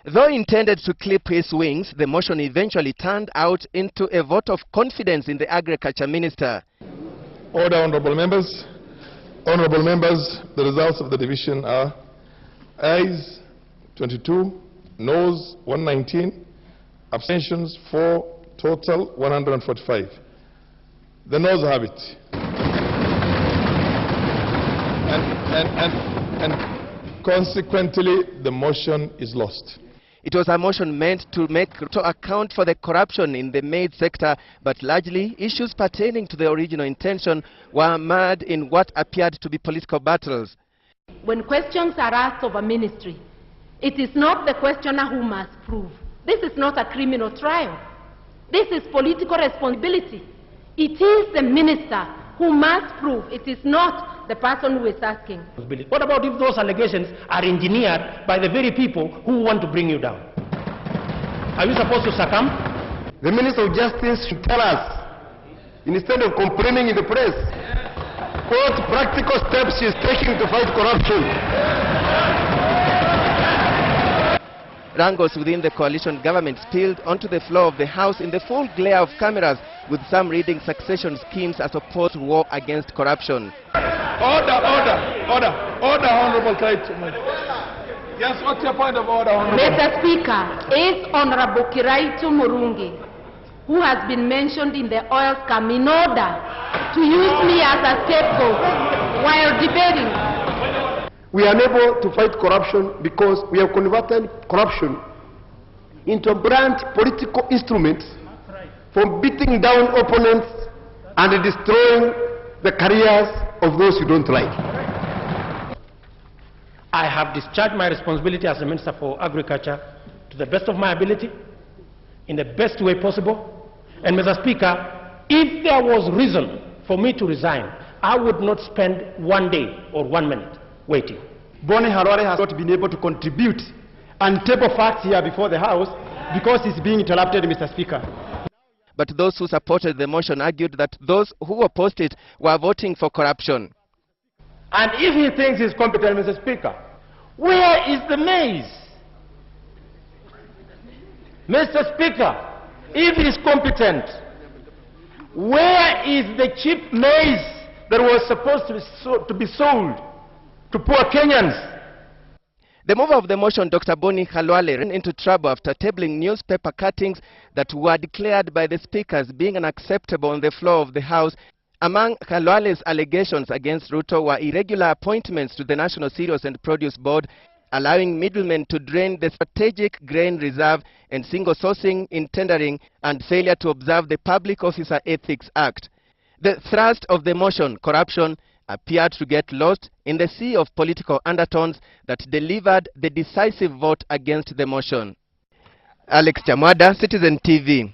Though intended to clip his wings, the motion eventually turned out into a vote of confidence in the Agriculture Minister. Order, honourable members. Honourable members, the results of the division are ayes 22, noes 119, abstentions 4, total 145. The noes have it. And consequently, the motion is lost. It was a motion meant to make Ruto account for the corruption in the maize sector, but largely issues pertaining to the original intention were mired in what appeared to be political battles. When questions are asked of a ministry, it is not the questioner who must prove. This is not a criminal trial. This is political responsibility. It is the minister who must prove. It is not the person who is asking. What about if those allegations are engineered by the very people who want to bring you down? Are you supposed to succumb? The Minister of Justice should tell us, instead of complaining in the press, what practical steps she is taking to fight corruption. Wrangles within the coalition government spilled onto the floor of the House in the full glare of cameras, with some reading succession schemes as opposed to war against corruption. Order, Honourable Kaitu. Yes, what's your point of order, Honourable? Mr. Speaker, is Honourable Kiraitu Murungi, who has been mentioned in the oil scam, in order to use me as a scapegoat while debating. We are unable to fight corruption because we have converted corruption into a brand political instrument for beating down opponents and destroying the careers of those who don't like. I have discharged my responsibility as a Minister for Agriculture to the best of my ability, in the best way possible. And Mr. Speaker, if there was reason for me to resign, I would not spend 1 day or 1 minute waiting. Bonnie Harare has not been able to contribute and table facts here before the House because he's being interrupted, Mr. Speaker. But those who supported the motion argued that those who opposed it were voting for corruption. And if he thinks he's competent, Mr. Speaker, where is the maize? Mr. Speaker, if he's competent, where is the cheap maize that was supposed to be sold to poor Kenyans? The mover of the motion, Dr. Bonnie Khalwale, ran into trouble after tabling newspaper cuttings that were declared by the Speaker as being unacceptable on the floor of the House. Among Khalwale's allegations against Ruto were irregular appointments to the National Cereals and Produce Board, allowing middlemen to drain the strategic grain reserve, and single sourcing in tendering, and failure to observe the Public Officer Ethics Act. The thrust of the motion, corruption, appeared to get lost in the sea of political undertones that delivered the decisive vote against the motion. Alex Chamwada, Citizen TV.